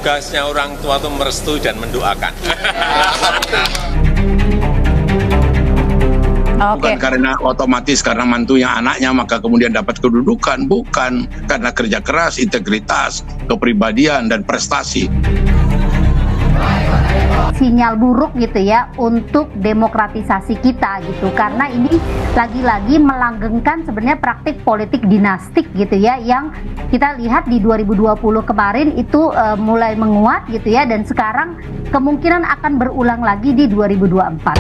Tugasnya orang tua itu merestui dan mendoakan. Bukan karena otomatis karena mantunya anaknya maka kemudian dapat kedudukan, bukan karena kerja keras, integritas, kepribadian dan prestasi. Sinyal buruk gitu ya untuk demokratisasi kita gitu, karena ini lagi-lagi melanggengkan sebenarnya praktik politik dinastik gitu ya, yang kita lihat di 2020 kemarin itu mulai menguat gitu ya, dan sekarang kemungkinan akan berulang lagi di 2024.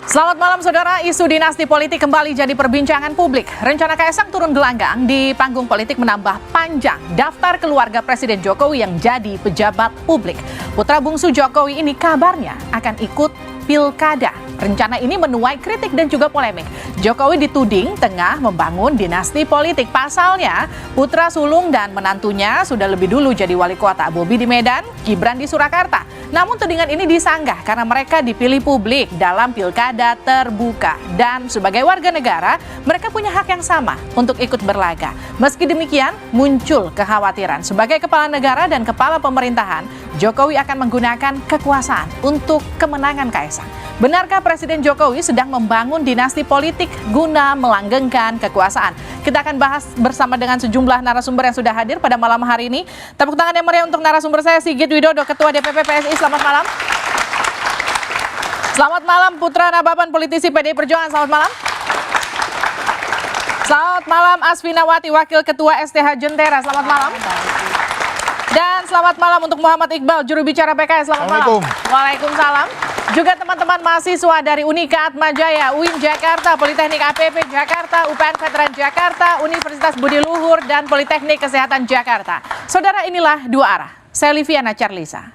Selamat malam saudara, isu dinasti politik kembali jadi perbincangan publik. Rencana Kaisang turun gelanggang di panggung politik menambah panjang daftar keluarga Presiden Jokowi yang jadi pejabat publik. Putra bungsu Jokowi ini kabarnya akan ikut pilkada. Rencana ini menuai kritik dan juga polemik. Jokowi dituding tengah membangun dinasti politik. Pasalnya, putra sulung dan menantunya sudah lebih dulu jadi wali kota. Bobi di Medan, Gibran di Surakarta. Namun tudingan ini disanggah karena mereka dipilih publik dalam pilkada terbuka. Dan sebagai warga negara, mereka punya hak yang sama untuk ikut berlaga. Meski demikian, muncul kekhawatiran. Sebagai kepala negara dan kepala pemerintahan, Jokowi akan menggunakan kekuasaan untuk kemenangan Kaisang. Benarkah Presiden Jokowi sedang membangun dinasti politik guna melanggengkan kekuasaan? Kita akan bahas bersama dengan sejumlah narasumber yang sudah hadir pada malam hari ini. Tepuk tangan yang meriah untuk narasumber saya, Sigit Widodo, Ketua DPP PSI. Selamat malam. Selamat malam, Putra Nababan, politisi PDI Perjuangan. Selamat malam. Selamat malam, Asfinawati, Wakil Ketua STH Jentera. Selamat malam. Dan selamat malam untuk Muhammad Iqbal, juru bicara PKS. Selamat malam. Waalaikumsalam. Juga teman-teman mahasiswa dari Unika Atmajaya, UIN Jakarta, Politeknik APP Jakarta, UPN Veteran Jakarta, Universitas Budi Luhur, dan Politeknik Kesehatan Jakarta. Saudara, inilah Dua Arah. Saya Liviana Charlisa.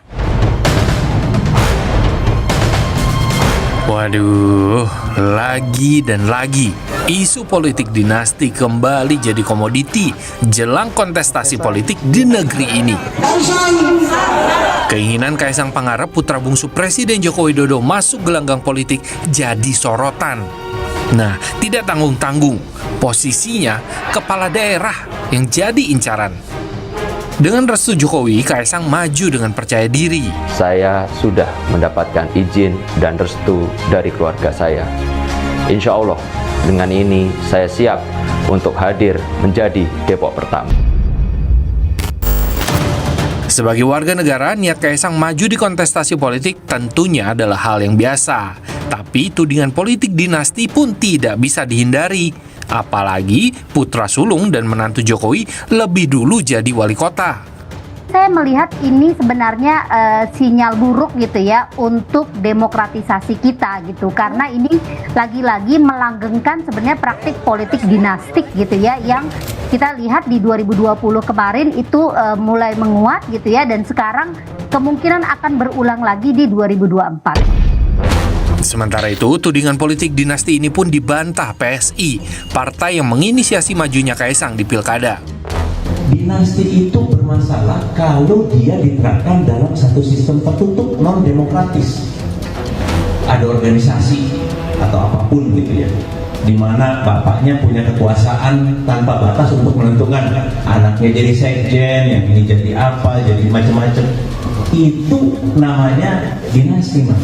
Waduh, lagi dan lagi isu politik dinasti kembali jadi komoditi jelang kontestasi politik di negeri ini. Keinginan Kaisang Pangarep, putra bungsu Presiden Joko Widodo, masuk gelanggang politik jadi sorotan. Nah, tidak tanggung-tanggung, posisinya kepala daerah yang jadi incaran. Dengan restu Jokowi, Kaisang maju dengan percaya diri. Saya sudah mendapatkan izin dan restu dari keluarga saya. Insya Allah, dengan ini saya siap untuk hadir menjadi Depok pertama. Sebagai warga negara, niat Kaisang maju di kontestasi politik tentunya adalah hal yang biasa. Tapi tudingan politik dinasti pun tidak bisa dihindari. Apalagi putra sulung dan menantu Jokowi lebih dulu jadi wali kota. Saya melihat ini sebenarnya sinyal buruk gitu ya untuk demokratisasi kita gitu, karena ini lagi-lagi melanggengkan sebenarnya praktik politik dinastik gitu ya, yang kita lihat di 2020 kemarin itu mulai menguat gitu ya, dan sekarang kemungkinan akan berulang lagi di 2024. Sementara itu, tudingan politik dinasti ini pun dibantah PSI, partai yang menginisiasi majunya Kaisang di pilkada. Dinasti itu bermasalah kalau dia diterapkan dalam satu sistem tertutup non-demokratis. Ada organisasi atau apapun gitu ya, di mana bapaknya punya kekuasaan tanpa batas untuk menentukan anaknya jadi sekjen, yang ini jadi apa, jadi macam-macam. Itu namanya dinasti, Mas.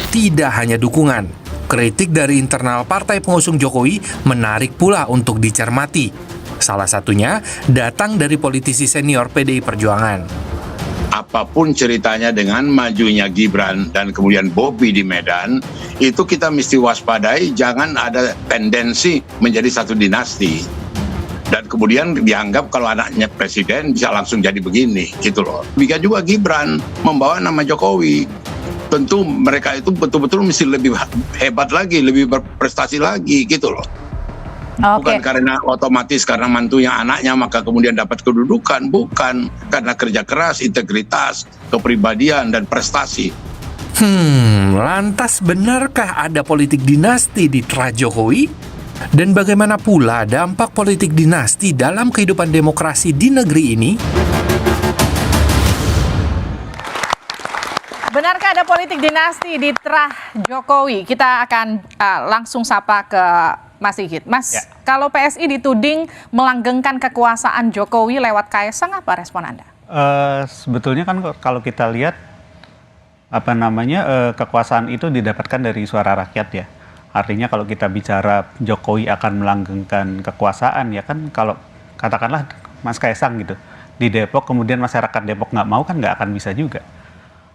Tidak hanya dukungan, kritik dari internal partai pengusung Jokowi menarik pula untuk dicermati. Salah satunya datang dari politisi senior PDI Perjuangan. Apapun ceritanya dengan majunya Gibran dan kemudian Bobi di Medan, itu kita mesti waspadai, jangan ada tendensi menjadi satu dinasti. Dan kemudian dianggap kalau anaknya presiden bisa langsung jadi begini, gitu loh. Begitu juga Gibran membawa nama Jokowi. Tentu mereka itu betul-betul mesti lebih hebat lagi, lebih berprestasi lagi, gitu loh. Bukan karena otomatis karena mantunya anaknya maka kemudian dapat kedudukan, bukan karena kerja keras, integritas, kepribadian dan prestasi. Lantas benarkah ada politik dinasti di Tra Jokowi? Dan bagaimana pula dampak politik dinasti dalam kehidupan demokrasi di negeri ini? Benarkah ada politik dinasti di Tra Jokowi? Kita akan langsung sapa ke Mas Sigit. Mas, kalau PSI dituding melanggengkan kekuasaan Jokowi lewat Kaesang, apa respon Anda? Sebetulnya kan kalau kita lihat kekuasaan itu didapatkan dari suara rakyat ya. Artinya kalau kita bicara Jokowi akan melanggengkan kekuasaan ya kan, kalau katakanlah Mas Kaesang gitu di Depok, kemudian masyarakat Depok nggak mau kan nggak akan bisa juga.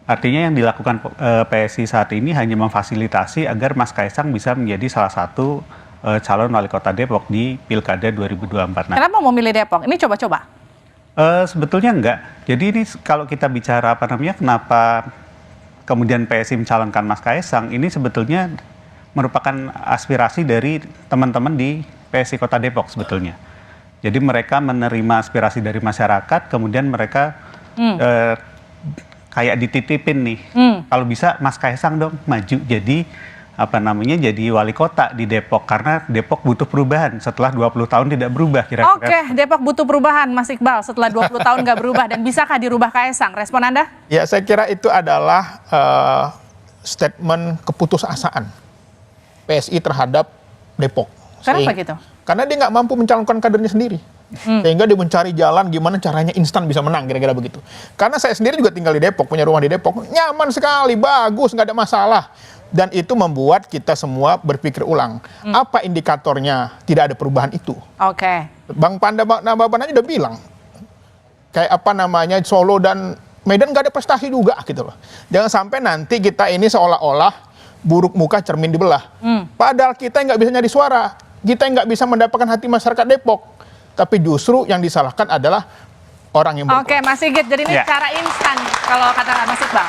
Artinya yang dilakukan PSI saat ini hanya memfasilitasi agar Mas Kaesang bisa menjadi salah satu calon wali kota Depok di Pilkada 2024. Kenapa mau milih Depok? Ini coba-coba. Sebetulnya enggak. Jadi ini kalau kita bicara kenapa kemudian PSI mencalonkan Mas Kaesang, ini sebetulnya merupakan aspirasi dari teman-teman di PSI Kota Depok sebetulnya. Jadi mereka menerima aspirasi dari masyarakat, kemudian mereka kayak dititipin nih, kalau bisa Mas Kaesang dong maju jadi jadi wali kota di Depok, karena Depok butuh perubahan setelah 20 tahun tidak berubah kira-kira. Oke, Depok butuh perubahan, Mas Iqbal, setelah 20 tahun nggak berubah, dan bisakah dirubah Kaesang? Respon Anda? Ya, saya kira itu adalah statement keputusasaan PSI terhadap Depok. Kenapa gitu? Karena dia nggak mampu mencalonkan kadernya sendiri. Sehingga dia mencari jalan gimana caranya instan bisa menang, kira-kira begitu. Karena saya sendiri juga tinggal di Depok, punya rumah di Depok, nyaman sekali, bagus, nggak ada masalah. Dan itu membuat kita semua berpikir ulang, apa indikatornya tidak ada perubahan itu. Oke. Bang Panda Nababan aja udah bilang, kayak Solo dan Medan nggak ada prestasi juga gitu loh. Jangan sampai nanti kita ini seolah-olah buruk muka cermin dibelah. Padahal kita nggak bisa nyari suara, kita nggak bisa mendapatkan hati masyarakat Depok. Tapi justru yang disalahkan adalah orang yang berkuasa. Oke, Mas Sigit, jadi ini cara instan kalau kata Mas Iqbal.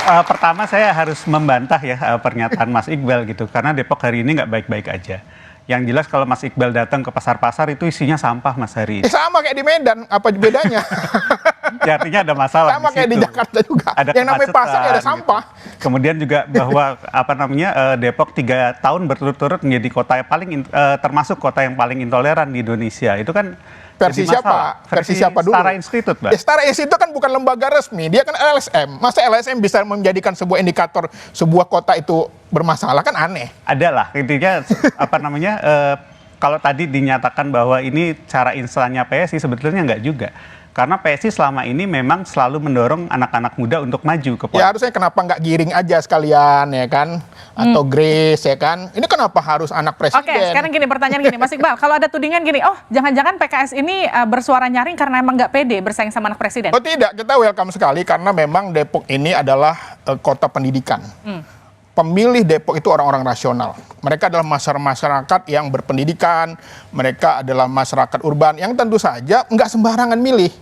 Pertama saya harus membantah ya pernyataan Mas Iqbal gitu, karena Depok hari ini nggak baik-baik aja. Yang jelas kalau Mas Iqbal datang ke pasar-pasar itu isinya sampah Mas hari. Sama kayak di Medan, apa bedanya? Ya, artinya ada masalah. Sama kayak di Jakarta juga. Ada yang namanya pasar ya ada sampah. Gitu. Kemudian juga bahwa Depok 3 tahun berturut-turut menjadi kota yang paling termasuk kota yang paling intoleran di Indonesia. Itu kan versi siapa? Versi siapa dulu? Setara Institut, Mbak. Ya, Setara Institut kan bukan lembaga resmi, dia kan LSM. Masa LSM bisa menjadikan sebuah indikator sebuah kota itu bermasalah, kan aneh. Adalah intinya kalau tadi dinyatakan bahwa ini cara instannya PSI, sebetulnya enggak juga. Karena PSI selama ini memang selalu mendorong anak-anak muda untuk maju ke politik. Ya harusnya kenapa nggak giring aja sekalian ya kan? Atau Grace ya kan? Ini kenapa harus anak presiden? Oke, sekarang gini, pertanyaan gini, Mas Iqbal. Kalau ada tudingan gini, oh jangan-jangan PKS ini bersuara nyaring karena emang nggak pede bersaing sama anak presiden? Oh tidak, kita welcome sekali karena memang Depok ini adalah kota pendidikan. Pemilih Depok itu orang-orang rasional. Mereka adalah masyarakat yang berpendidikan, mereka adalah masyarakat urban yang tentu saja nggak sembarangan milih.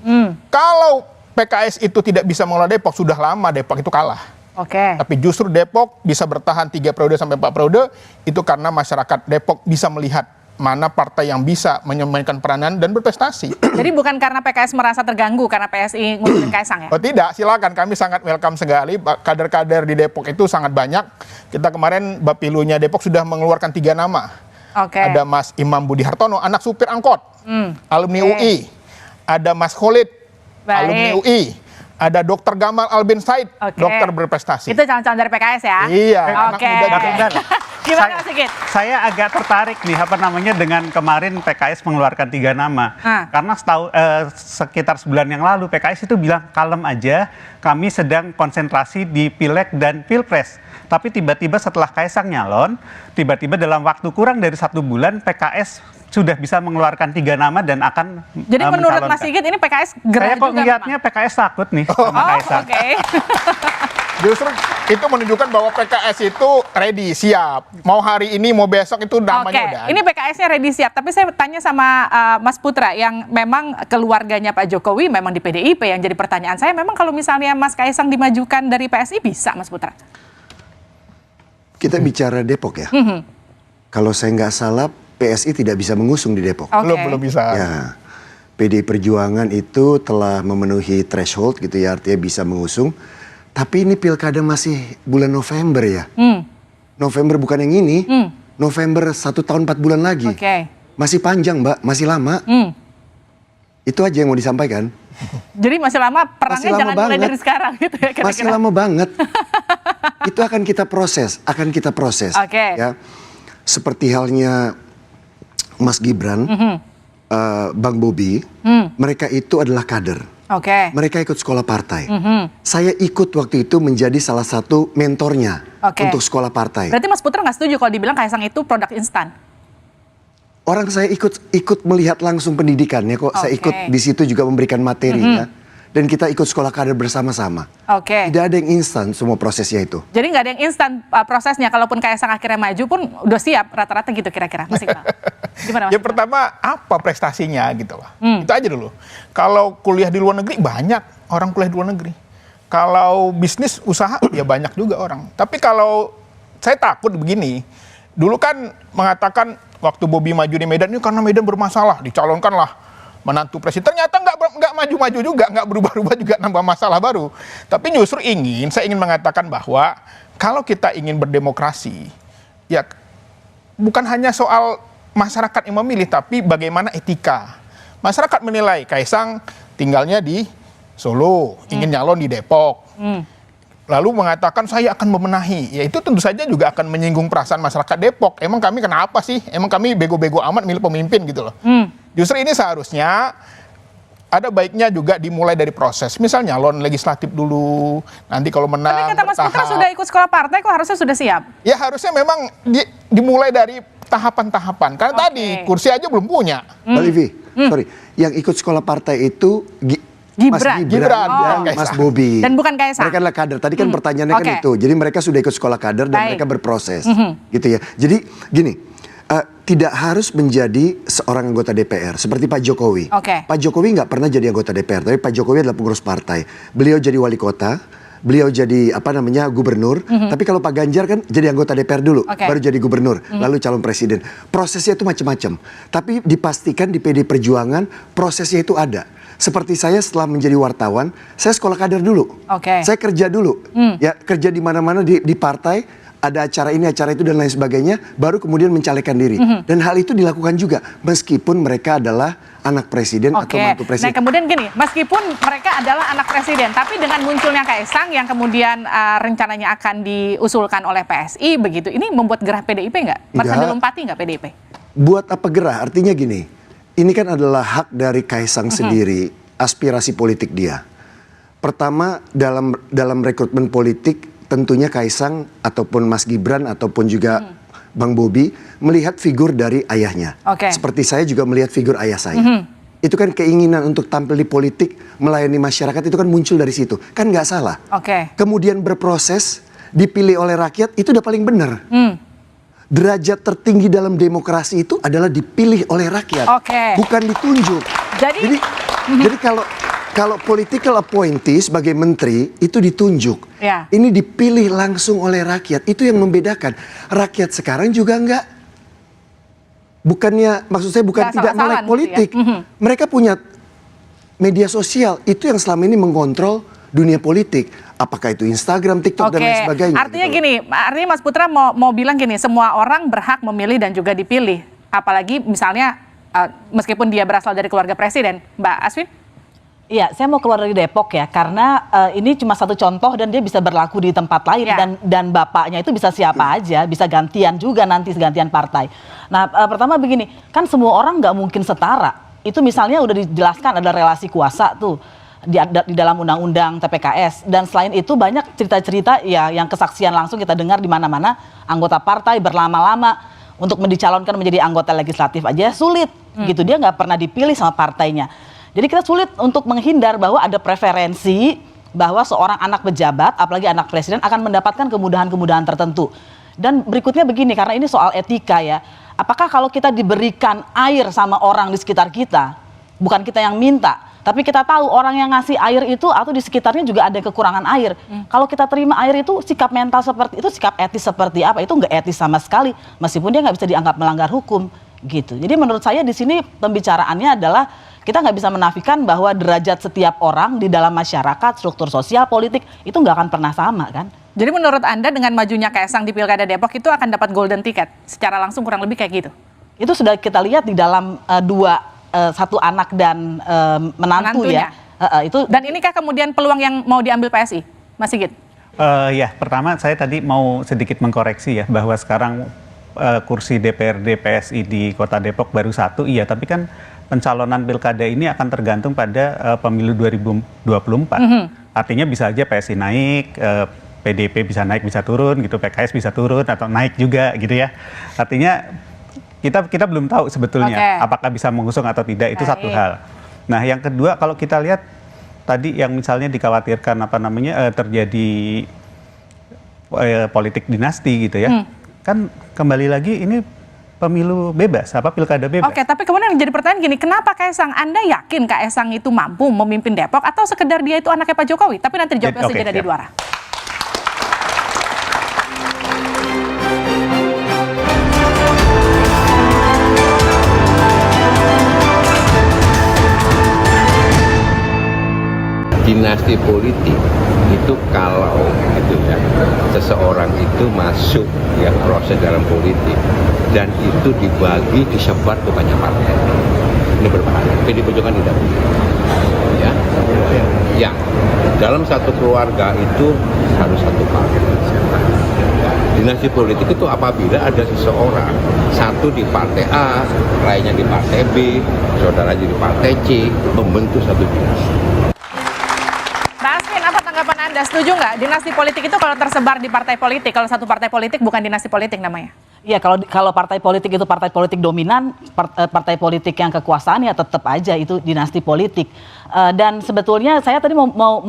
Kalau PKS itu tidak bisa mengelola Depok, sudah lama Depok itu kalah. Oke. Tapi justru Depok bisa bertahan 3 periode sampai 4 periode, itu karena masyarakat Depok bisa melihat mana partai yang bisa memainkan peranan dan berprestasi. Jadi bukan karena PKS merasa terganggu karena PSI ngusung Kaesang ya? Oh tidak, silakan, kami sangat welcome sekali. Kader-kader di Depok itu sangat banyak. Kita kemarin Bapilunya Depok sudah mengeluarkan 3 nama. Oke. Ada Mas Imam Budi Hartono, anak supir angkot, alumni UI. Ada Mas Khalid, alumni UI. Ada Dr. Gamal Albin Said, dokter berprestasi. Itu calon-calon dari PKS ya? Iya. Oke. Gimana Mas Sigit? Saya agak tertarik nih dengan kemarin PKS mengeluarkan 3 nama. Karena sekitar sebulan yang lalu PKS itu bilang kalem aja, kami sedang konsentrasi di Pileg dan Pilpres. Tapi tiba-tiba setelah Kaesang nyalon, tiba-tiba dalam waktu kurang dari 1 bulan PKS sudah bisa mengeluarkan 3 nama dan akan jadi menurut Mas Sigit ini PKS gerah juga. Saya kok ngeliatnya PKS takut nih sama Kaesang. Oke. Justru itu menunjukkan bahwa PKS itu ready, siap. Mau hari ini, mau besok itu namanya udah. Ini PKS-nya ready, siap. Tapi saya tanya sama Mas Putra yang memang keluarganya Pak Jokowi memang di PDIP, yang jadi pertanyaan saya memang kalau misalnya Mas Kaesang dimajukan dari PSI bisa, Mas Putra? Kita bicara Depok ya. Kalau saya nggak salah, PSI tidak bisa mengusung di Depok. Belum bisa. Ya, PD Perjuangan itu telah memenuhi threshold gitu ya, artinya bisa mengusung. Tapi ini pilkada masih bulan November ya. November bukan yang ini. November 1 tahun 4 bulan lagi. Masih panjang Mbak, masih lama. Itu aja yang mau disampaikan. Jadi masih lama, perangnya lama jangan mulai banget. dari sekarang gitu ya kira-kira. Masih lama banget. Itu akan kita proses, ya. Seperti halnya Mas Gibran, Bang Bobi, mereka itu adalah kader. Mereka ikut sekolah partai. Saya ikut waktu itu menjadi salah satu mentornya untuk sekolah partai. Berarti Mas Putra nggak setuju kalau dibilang Kaisang itu produk instan? Orang saya ikut melihat langsung pendidikannya kok. Saya ikut di situ juga memberikan materinya. Dan kita ikut sekolah kader bersama-sama. Tidak ada yang instan semua prosesnya itu. Jadi nggak ada yang instan prosesnya. Kalaupun Kaisang akhirnya maju pun udah siap rata-rata gitu kira-kira. Mas Iqbal. Gimana Mas? Ya pertama apa prestasinya gitu lah. Itu aja dulu. Kalau kuliah di luar negeri banyak orang kuliah di luar negeri. Kalau bisnis usaha ya banyak juga orang. Tapi kalau saya takut begini. Dulu kan mengatakan waktu Bobi maju di Medan ini karena Medan bermasalah, dicalonkanlah menantu presiden. Ternyata nggak maju-maju juga, nggak berubah-ubah juga, nambah masalah baru. Tapi justru saya ingin mengatakan bahwa kalau kita ingin berdemokrasi, ya bukan hanya soal masyarakat yang memilih, tapi bagaimana etika. Masyarakat menilai Kaisang tinggalnya di Solo, ingin nyalon di Depok. Lalu mengatakan saya akan membenahi, ya itu tentu saja juga akan menyinggung perasaan masyarakat Depok. Emang kami kenapa sih? Emang kami bego-bego amat milih pemimpin gitu loh. Justru ini seharusnya ada baiknya juga dimulai dari proses. Misalnya nyalon legislatif dulu, nanti kalau menang. Tapi kata Mas Putra sudah ikut sekolah partai kok harusnya sudah siap? Ya harusnya memang dimulai dari tahapan-tahapan. Karena tadi kursi aja belum punya. Mbak Livi, sorry, yang ikut sekolah partai itu Gibran dan Mas Bobi. Dan bukan Kaisang. Mereka adalah kader. Tadi kan pertanyaannya kan itu. Jadi mereka sudah ikut sekolah kader dan mereka berproses. Gitu ya. Jadi gini, tidak harus menjadi seorang anggota DPR seperti Pak Jokowi. Pak Jokowi nggak pernah jadi anggota DPR, tapi Pak Jokowi adalah pengurus partai. Beliau jadi wali kota, beliau jadi gubernur. Tapi kalau Pak Ganjar kan jadi anggota DPR dulu, baru jadi gubernur, lalu calon presiden. Prosesnya itu macam-macam. Tapi dipastikan di PD Perjuangan prosesnya itu ada. Seperti saya setelah menjadi wartawan, saya sekolah kader dulu. Saya kerja dulu. Ya, kerja di mana-mana di partai, ada acara ini, acara itu dan lain sebagainya, baru kemudian mencalekkan diri. Dan hal itu dilakukan juga meskipun mereka adalah anak presiden atau mantu presiden. Nah, kemudian gini, meskipun mereka adalah anak presiden, tapi dengan munculnya Kaisang yang kemudian rencananya akan diusulkan oleh PSI begitu, ini membuat gerah PDIP nggak? Merasa dilompati nggak PDIP? Buat apa gerah? Artinya gini, ini kan adalah hak dari Kaisang sendiri, aspirasi politik dia. Pertama, dalam rekrutmen politik, tentunya Kaisang ataupun Mas Gibran ataupun juga Bang Bobi melihat figur dari ayahnya. Seperti saya juga melihat figur ayah saya. Itu kan keinginan untuk tampil di politik, melayani masyarakat, itu kan muncul dari situ. Kan nggak salah. Kemudian berproses, dipilih oleh rakyat, itu udah paling benar. Derajat tertinggi dalam demokrasi itu adalah dipilih oleh rakyat, bukan ditunjuk. Jadi kalau political appointee sebagai menteri itu ditunjuk, ini dipilih langsung oleh rakyat. Itu yang membedakan. Rakyat sekarang juga enggak, maksud saya bukan tidak melek politik. Mereka punya media sosial, itu yang selama ini mengontrol dunia politik. Apakah itu Instagram, TikTok, dan lain sebagainya. Artinya gitu. Artinya Mas Putra mau bilang gini, semua orang berhak memilih dan juga dipilih. Apalagi misalnya meskipun dia berasal dari keluarga presiden. Mbak Aswin? Iya, saya mau keluar dari Depok ya, karena ini cuma satu contoh dan dia bisa berlaku di tempat lain. Dan bapaknya itu bisa siapa aja, bisa gantian juga nanti, gantian partai. Nah, pertama begini, kan semua orang nggak mungkin setara. Itu misalnya udah dijelaskan ada relasi kuasa tuh di dalam undang-undang TPKS, dan selain itu banyak cerita-cerita ya yang kesaksian langsung kita dengar di mana-mana, anggota partai berlama-lama untuk dicalonkan menjadi anggota legislatif aja sulit gitu, dia nggak pernah dipilih sama partainya. Jadi kita sulit untuk menghindar bahwa ada preferensi bahwa seorang anak pejabat, apalagi anak presiden, akan mendapatkan kemudahan-kemudahan tertentu. Dan berikutnya begini, karena ini soal etika ya, apakah kalau kita diberikan air sama orang di sekitar kita, bukan kita yang minta, tapi kita tahu orang yang ngasih air itu atau di sekitarnya juga ada kekurangan air. Kalau kita terima air itu, sikap mental seperti itu, sikap etis seperti apa, itu nggak etis sama sekali. Meskipun dia nggak bisa dianggap melanggar hukum gitu. Jadi menurut saya di sini pembicaraannya adalah kita nggak bisa menafikan bahwa derajat setiap orang di dalam masyarakat, struktur sosial, politik itu nggak akan pernah sama kan. Jadi menurut Anda dengan majunya Kaesang di Pilkada Depok itu akan dapat golden ticket? Secara langsung kurang lebih kayak gitu? Itu sudah kita lihat di dalam satu anak dan menantu ya. Itu. Dan inikah kemudian peluang yang mau diambil PSI, Mas Sigit? Ya, pertama saya tadi mau sedikit mengkoreksi ya, bahwa sekarang kursi DPRD PSI di Kota Depok baru 1, iya, tapi kan pencalonan pilkada ini akan tergantung pada pemilu 2024. Artinya bisa aja PSI naik, PDIP bisa naik, bisa turun gitu, PKS bisa turun atau naik juga gitu ya. Artinya kita belum tahu sebetulnya apakah bisa mengusung atau tidak, itu satu hal. Nah, yang kedua kalau kita lihat tadi yang misalnya dikhawatirkan terjadi politik dinasti gitu ya. Kan kembali lagi ini pemilu bebas, pilkada bebas. Oke, tapi kemudian jadi pertanyaan gini, kenapa Kaesang? Anda yakin Kaesang itu mampu memimpin Depok atau sekedar dia itu anaknya Pak Jokowi? Tapi nanti dijawabnya segera di luar. Dinasti politik itu kalau gitu ya, seseorang itu masuk ya proses dalam politik dan itu dibagi, disebar ke banyak partai, ini berbahaya. PD Perjuangan tidak punya ya dalam satu keluarga itu harus satu partai. Dinasti politik itu apabila ada seseorang satu di partai A, lainnya di partai B, saudaranya di partai C, membentuk satu dinasti. Tanggapan Anda, setuju nggak dinasti politik itu kalau tersebar di partai politik, kalau satu partai politik bukan dinasti politik namanya? Iya, kalau partai politik itu partai politik dominan, partai politik yang kekuasaan ya tetap aja itu dinasti politik. Dan sebetulnya saya tadi mau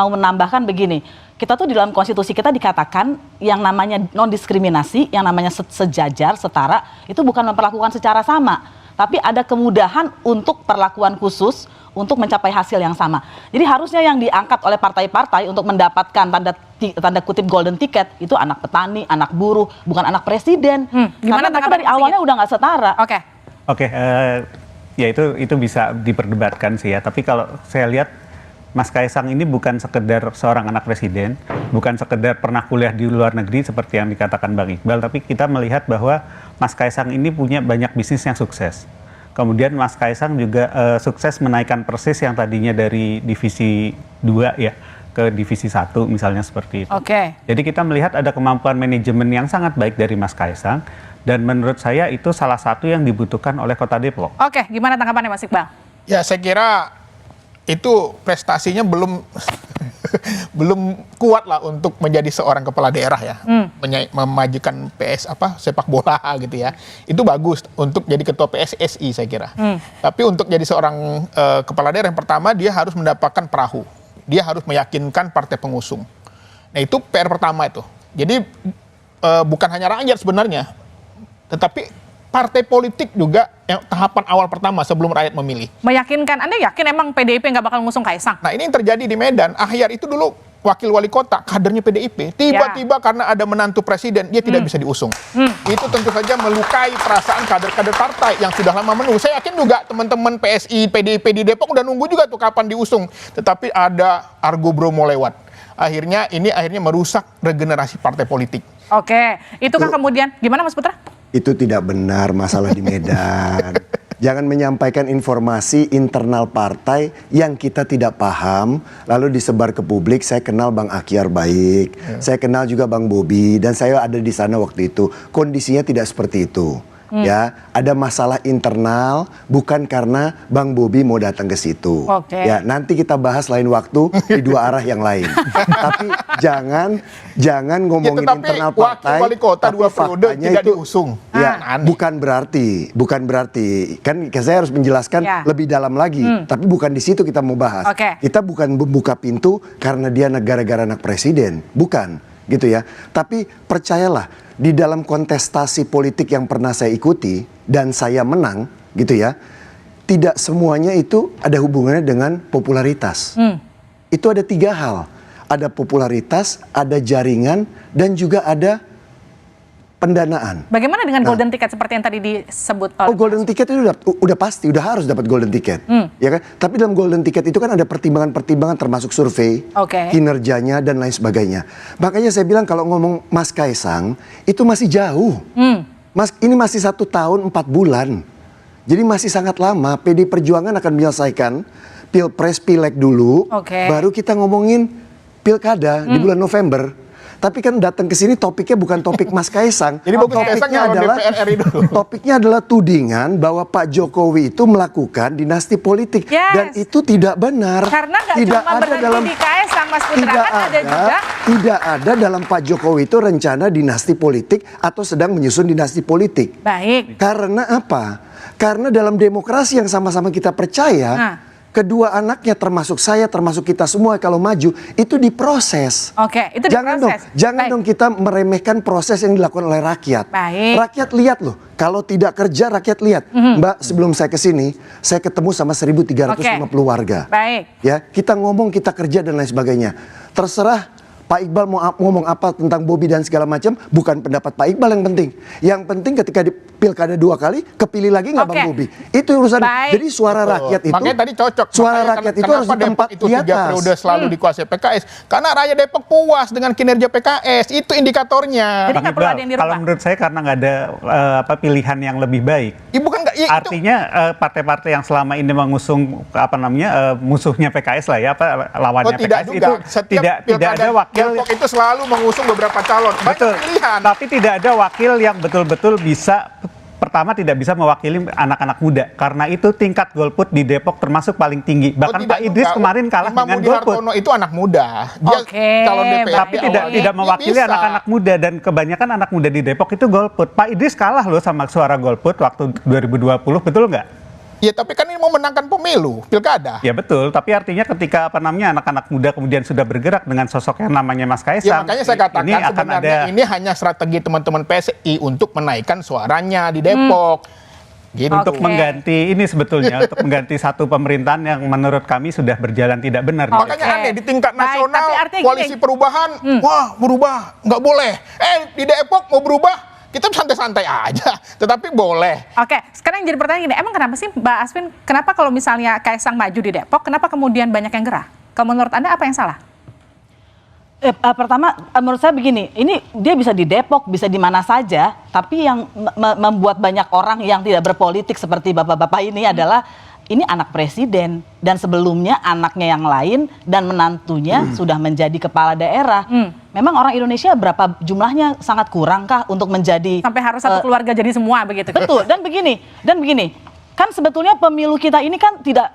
menambahkan begini, kita tuh di dalam konstitusi kita dikatakan yang namanya non-diskriminasi, yang namanya sejajar, setara, itu bukan memperlakukan secara sama, tapi ada kemudahan untuk perlakuan khusus untuk mencapai hasil yang sama. Jadi harusnya yang diangkat oleh partai-partai untuk mendapatkan tanda kutip golden ticket itu anak petani, anak buruh, bukan anak presiden. Karena mereka dari awalnya udah nggak setara. Oke, ya itu bisa diperdebatkan sih ya. Tapi kalau saya lihat Mas Kaesang ini bukan sekedar seorang anak presiden, bukan sekedar pernah kuliah di luar negeri seperti yang dikatakan Bang Iqbal, tapi kita melihat bahwa Mas Kaesang ini punya banyak bisnis yang sukses. Kemudian Mas Kaesang juga sukses menaikkan Persis yang tadinya dari divisi 2 ya ke divisi 1 misalnya seperti itu. Jadi kita melihat ada kemampuan manajemen yang sangat baik dari Mas Kaesang dan menurut saya itu salah satu yang dibutuhkan oleh Kota Depok. Gimana tanggapannya Mas Iqbal? Ya, saya kira itu prestasinya belum kuat lah untuk menjadi seorang kepala daerah ya, memajukan sepak bola gitu ya, itu bagus untuk jadi ketua PSSI saya kira. Tapi untuk jadi seorang kepala daerah yang pertama dia harus mendapatkan perahu, dia harus meyakinkan partai pengusung. Nah itu PR pertama itu. Jadi bukan hanya rakyat sebenarnya, tetapi partai politik juga yang tahapan awal pertama sebelum rakyat memilih. Meyakinkan, Anda yakin emang PDIP nggak bakal ngusung Kaesang? Nah ini yang terjadi di Medan. Ahyar itu dulu wakil wali kota, kadernya PDIP. Tiba-tiba karena ada menantu presiden, dia tidak bisa diusung. Itu tentu saja melukai perasaan kader-kader partai yang sudah lama menunggu. Saya yakin juga teman-teman PSI, PDIP di Depok udah nunggu juga tuh kapan diusung. Tetapi ada Argo Bromo lewat. Akhirnya merusak regenerasi partai politik. Itu kan kemudian, gimana Mas Putra? Itu tidak benar masalah di Medan. Jangan menyampaikan informasi internal partai yang kita tidak paham, lalu disebar ke publik. Saya kenal Bang Akhyar baik, saya kenal juga Bang Bobi, dan saya ada di sana waktu itu. Kondisinya tidak seperti itu. Ya, ada masalah internal, bukan karena Bang Bobi mau datang ke situ. Ya, nanti kita bahas lain waktu di dua arah yang lain. Tapi jangan ngomongin internal partai. Wakil wali kota 2 periode tidak diusung. Ya, bukan berarti kan saya harus menjelaskan lebih dalam lagi. Tapi bukan di situ kita mau bahas. Kita bukan membuka pintu karena dia gara-gara anak presiden, bukan gitu ya. Tapi percayalah, di dalam kontestasi politik yang pernah saya ikuti dan saya menang gitu ya, tidak semuanya itu ada hubungannya dengan popularitas. Itu ada 3 hal. Ada popularitas, ada jaringan, dan juga ada pendanaan. Bagaimana dengan golden ticket seperti yang tadi disebut oleh Golden ticket itu udah pasti, udah harus dapat golden ticket, ya kan? Tapi dalam golden ticket itu kan ada pertimbangan-pertimbangan termasuk survei, kinerjanya dan lain sebagainya. Makanya saya bilang kalau ngomong Mas Kaisang itu masih jauh. Mas, ini masih 1 tahun 4 bulan, jadi masih sangat lama. PD Perjuangan akan menyelesaikan pilpres, pileg dulu, baru kita ngomongin pilkada di bulan November. Tapi kan datang ke sini topiknya bukan topik Mas Kaisang. Jadi topiknya adalah tudingan bahwa Pak Jokowi itu melakukan dinasti politik dan itu tidak benar. Karena nggak tidak cuma ada dalam di Kaisang, Mas Putra, tidak ada dalam Pak Jokowi itu rencana dinasti politik atau sedang menyusun dinasti politik. Baik. Karena apa? Karena dalam demokrasi yang sama-sama kita percaya, kedua anaknya termasuk saya, termasuk kita semua kalau maju itu diproses. Itu diproses. Jangan dong kita meremehkan proses yang dilakukan oleh rakyat. Rakyat lihat loh, kalau tidak kerja rakyat lihat. Mbak, sebelum saya ke sini, saya ketemu sama 1.350 warga. Ya, kita ngomong, kita kerja dan lain sebagainya. Terserah Pak Iqbal mau ngomong apa tentang Bobi dan segala macam, bukan pendapat Pak Iqbal yang penting. Yang penting ketika di pilkada 2 kali, kepilih lagi nggak Bang Bobi? Itu urusan. Jadi suara rakyat itu, makanya tadi cocok. Suara rakyat itu harus di tempat itu 3 periode selalu dikuasai PKS. Karena rakyat Depok puas dengan kinerja PKS, itu indikatornya. Bang Iqbal, kalau menurut saya karena nggak ada pilihan yang lebih baik. Artinya partai-partai yang selama ini mengusung musuhnya PKS lah ya, lawannya PKS itu tidak ada wakil. Depok itu selalu mengusung beberapa calon. Betul. Pilihan. Tapi tidak ada wakil yang betul-betul bisa, pertama tidak bisa mewakili anak-anak muda. Karena itu tingkat golput di Depok termasuk paling tinggi. Bahkan Pak Idris kemarin kalah dengan golput. Hartono itu anak muda. Dia calon DPRD. Tapi tidak mewakili anak-anak muda. Dan kebanyakan anak muda di Depok itu golput. Pak Idris kalah loh sama suara golput waktu 2020. Betul nggak? Ya tapi kan ini mau menangkan pemilu, pilkada. Ya betul, tapi artinya ketika anak-anak muda kemudian sudah bergerak dengan sosok yang namanya Mas Kaisang. Ya makanya saya katakan sebenarnya ini hanya strategi teman-teman PSI untuk menaikkan suaranya di Depok. Gitu. Untuk mengganti ini sebetulnya, untuk mengganti satu pemerintahan yang menurut kami sudah berjalan tidak benar. Makanya aneh, di tingkat nasional, koalisi perubahan, wah berubah, nggak boleh. Di Depok mau berubah, kita santai-santai aja, tetapi boleh. Sekarang yang jadi pertanyaan gini, emang kenapa sih Mbak Asvin, kenapa kalau misalnya Kaisang maju di Depok, kenapa kemudian banyak yang gerah? Kalau menurut Anda apa yang salah? Pertama, menurut saya begini, ini dia bisa di Depok, bisa di mana saja, tapi yang membuat banyak orang yang tidak berpolitik seperti bapak-bapak ini adalah ini anak presiden dan sebelumnya anaknya yang lain dan menantunya sudah menjadi kepala daerah. Memang orang Indonesia berapa jumlahnya sangat kurang kah untuk menjadi sampai harus satu keluarga jadi semua begitu? Betul. Dan begini, kan sebetulnya pemilu kita ini kan tidak,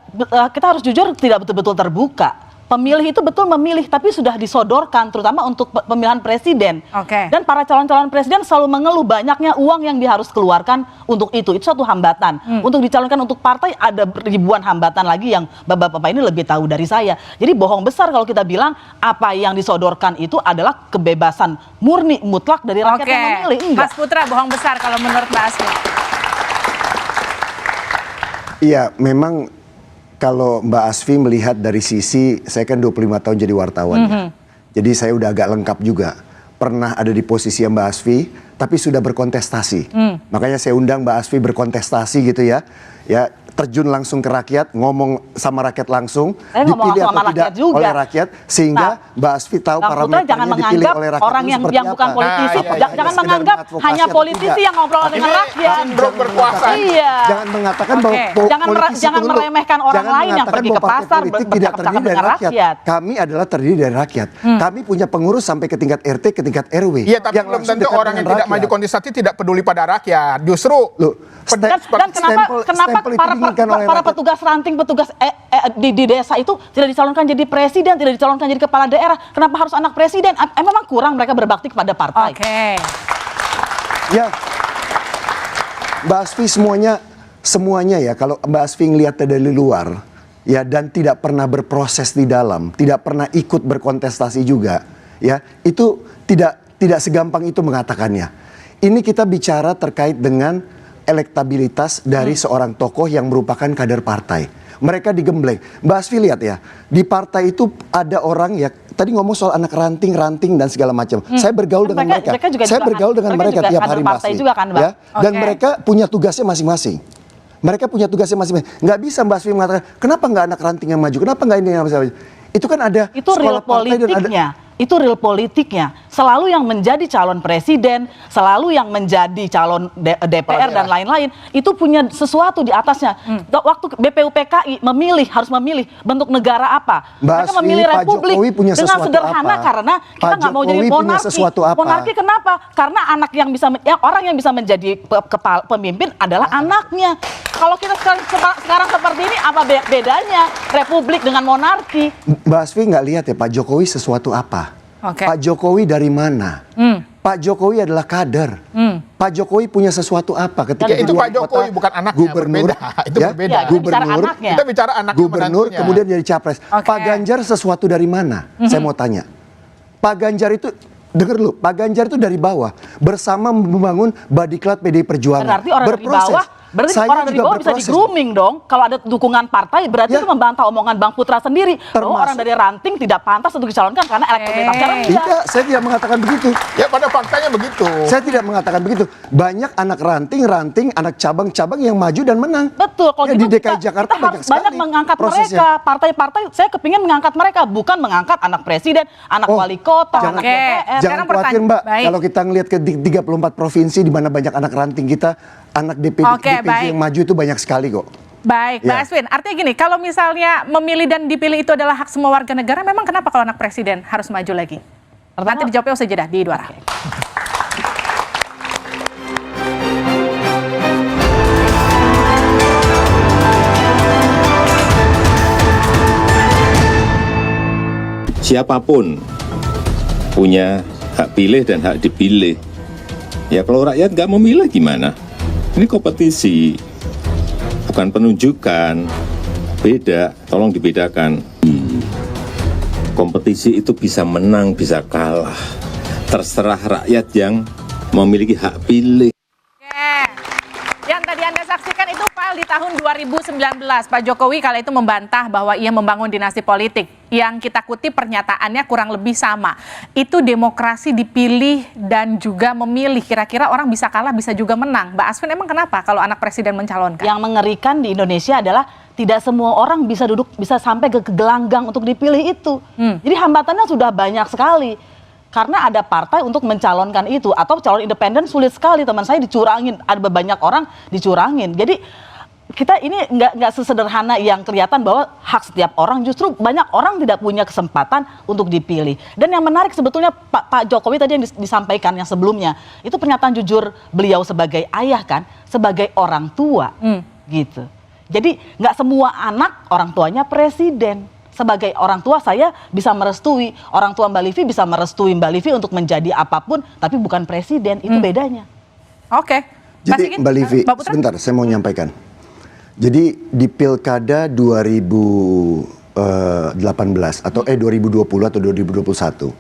kita harus jujur tidak betul-betul terbuka. Pemilih itu betul memilih, tapi sudah disodorkan, terutama untuk pemilihan presiden. Dan para calon-calon presiden selalu mengeluh banyaknya uang yang dia harus keluarkan untuk itu. Itu satu hambatan. Untuk dicalonkan untuk partai ada ribuan hambatan lagi yang bapak-bapak ini lebih tahu dari saya. Jadi bohong besar kalau kita bilang apa yang disodorkan itu adalah kebebasan murni mutlak dari rakyat yang memilih. Mas Putra, bohong besar kalau menurut Mbak Asvin. Iya, memang kalau Mbak Asfi melihat dari sisi, saya kan 25 tahun jadi wartawan ya. Jadi saya udah agak lengkap juga. Pernah ada di posisi Mbak Asfi, tapi sudah berkontestasi. Makanya saya undang Mbak Asfi berkontestasi gitu ya. Ya, terjun langsung ke rakyat, ngomong sama rakyat langsung, dipilih atau tidak oleh rakyat, sehingga Mbak Asfi tahu parameternya dipilih oleh rakyat. Orang yang bukan politisi, jangan menganggap hanya politisi yang ngobrol dengan rakyat. Jangan mengatakan bahwa politisi jangan meremehkan orang lain yang pergi ke pasar tidak terdiri dari rakyat. Kami adalah terdiri dari rakyat. Kami punya pengurus sampai ke tingkat RT, ke tingkat RW. Iya, tapi belum tentu orang yang tidak maju kontestasi tidak peduli pada rakyat. Justru dan kenapa para petugas ranting, petugas di desa itu tidak dicalonkan jadi presiden, tidak dicalonkan jadi kepala daerah? Kenapa harus anak presiden? Memang kurang mereka berbakti kepada partai. Ya, Mbak Asfi semuanya ya. Kalau Mbak Asfi ngelihat dari luar, ya, dan tidak pernah berproses di dalam, tidak pernah ikut berkontestasi juga, ya, itu tidak segampang itu mengatakannya. Ini kita bicara terkait dengan elektabilitas dari seorang tokoh yang merupakan kader partai. Mereka digembleng. Mbak Asfi lihat ya, di partai itu ada orang ya, tadi ngomong soal anak ranting dan segala macam. Saya bergaul dengan mereka. Saya bergaul dengan mereka tiap hari Mbak Asfi. Ya? Dan mereka punya tugasnya masing-masing. Mereka punya tugasnya masing-masing. Nggak bisa Mbak Asfi mengatakan, kenapa nggak anak ranting yang maju? Kenapa nggak ini yang maju? Itu kan ada itu real politiknya. Itu real politiknya. Selalu yang menjadi calon presiden, selalu yang menjadi calon DPR dan lain-lain, itu punya sesuatu di atasnya. Waktu BPUPKI harus memilih bentuk negara apa. Mereka memilih republik dengan sederhana karena kita nggak mau jadi monarki. Monarki kenapa? Karena orang yang bisa menjadi pemimpin adalah anaknya. Kalau kita sekarang seperti ini, apa bedanya republik dengan monarki? Mbak Asfi nggak lihat ya Pak Jokowi sesuatu apa? Pak Jokowi dari mana? Pak Jokowi adalah kader. Pak Jokowi punya sesuatu apa ketika itu Pak Jokowi bukan anaknya, gubernur, itu berbeda. Kita bicara anaknya, gubernur kemudian jadi capres. Pak Ganjar sesuatu dari mana? Saya mau tanya. Pak Ganjar itu, dengar dulu, Pak Ganjar itu dari bawah bersama membangun Badiklat PDI Perjuangan. Berarti orang dari bawah. Berarti orang dari bawah bisa di-grooming dong. Kalau ada dukungan partai, berarti itu membantah omongan Bang Putra sendiri. Bahwa orang dari ranting tidak pantas untuk dicalonkan karena elektabilitas. Tidak, saya tidak mengatakan begitu. Ya pada faktanya begitu. Saya tidak mengatakan begitu. Banyak anak ranting, anak cabang-cabang yang maju dan menang. Betul. Kalau ya, gitu di DKI Jakarta kita harus banyak mengangkat prosesnya. mereka. Partai-partai, saya kepingin mengangkat mereka. Bukan mengangkat anak presiden, anak wali kota, anak DPR. Jangan khawatir Mbak, kalau kita ngelihat ke 34 provinsi di mana banyak anak ranting kita, anak DPD yang maju itu banyak sekali kok. Baik, Mbak Aswin. Artinya gini, kalau misalnya memilih dan dipilih itu adalah hak semua warga negara, memang kenapa kalau anak presiden harus maju lagi? Nanti dijawabnya usai jeda di Dua Arah. Siapapun punya hak pilih dan hak dipilih. Ya kalau rakyat nggak memilih gimana? Ini kompetisi, bukan penunjukan. Beda, tolong dibedakan. Kompetisi itu bisa menang, bisa kalah. Terserah rakyat yang memiliki hak pilih. Yang tadi Anda saksikan itu file di tahun 2019. Pak Jokowi kala itu membantah bahwa ia membangun dinasti politik. Yang kita kutip pernyataannya kurang lebih sama. Itu demokrasi dipilih dan juga memilih. Kira-kira orang bisa kalah, bisa juga menang. Mbak Asvin, emang kenapa kalau anak presiden mencalonkan? Yang mengerikan di Indonesia adalah tidak semua orang bisa sampai ke gelanggang untuk dipilih itu. Jadi hambatannya sudah banyak sekali. Karena ada partai untuk mencalonkan itu. Atau calon independen sulit sekali. Teman saya dicurangin. Ada banyak orang dicurangin. Jadi kita ini nggak sesederhana yang kelihatan bahwa hak setiap orang. Justru banyak orang tidak punya kesempatan untuk dipilih. Dan yang menarik sebetulnya Pak Jokowi tadi yang disampaikan yang sebelumnya. Itu pernyataan jujur beliau sebagai ayah kan. Sebagai orang tua gitu. Jadi nggak semua anak orang tuanya presiden. Sebagai orang tua saya bisa merestui, orang tua Mbak Livi bisa merestui Mbak Livi untuk menjadi apapun, tapi bukan presiden, itu bedanya. Oke. Jadi Mbak Livi, sebentar saya mau nyampaikan. Jadi di Pilkada 2018 atau 2020 atau 2021,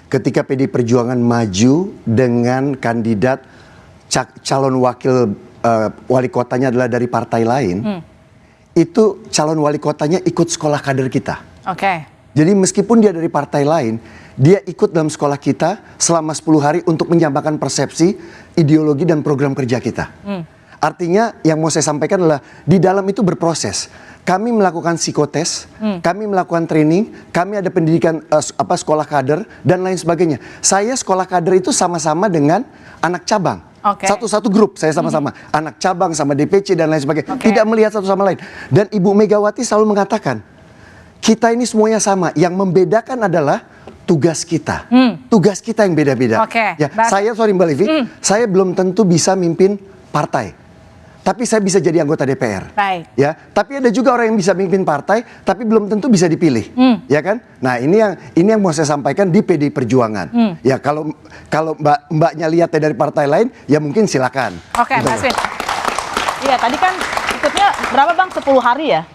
ketika PDI Perjuangan maju dengan kandidat calon wakil wali kotanya adalah dari partai lain, itu calon wali kotanya ikut sekolah kader kita. Oke. Jadi meskipun dia dari partai lain, dia ikut dalam sekolah kita selama 10 hari untuk menyampaikan persepsi, ideologi dan program kerja kita. Artinya yang mau saya sampaikan adalah di dalam itu berproses. Kami melakukan psikotes, kami melakukan training, kami ada pendidikan sekolah kader dan lain sebagainya. Saya sekolah kader itu sama-sama dengan anak cabang. Satu-satu grup saya sama-sama. Anak cabang sama DPC dan lain sebagainya. Tidak melihat satu sama lain. Dan Ibu Megawati selalu mengatakan, kita ini semuanya sama. Yang membedakan adalah tugas kita. Tugas kita yang beda-beda. Ya, saya sorry Mbak Livi, saya belum tentu bisa mimpin partai. Tapi saya bisa jadi anggota DPR. Ya, tapi ada juga orang yang bisa mimpin partai, tapi belum tentu bisa dipilih, ya kan? Nah ini yang mau saya sampaikan di PDI Perjuangan. Ya kalau mbaknya lihatnya dari partai lain, ya mungkin silakan. Oke, Mbak Aswin. Iya, tadi kan ikutnya berapa Bang? 10 hari ya?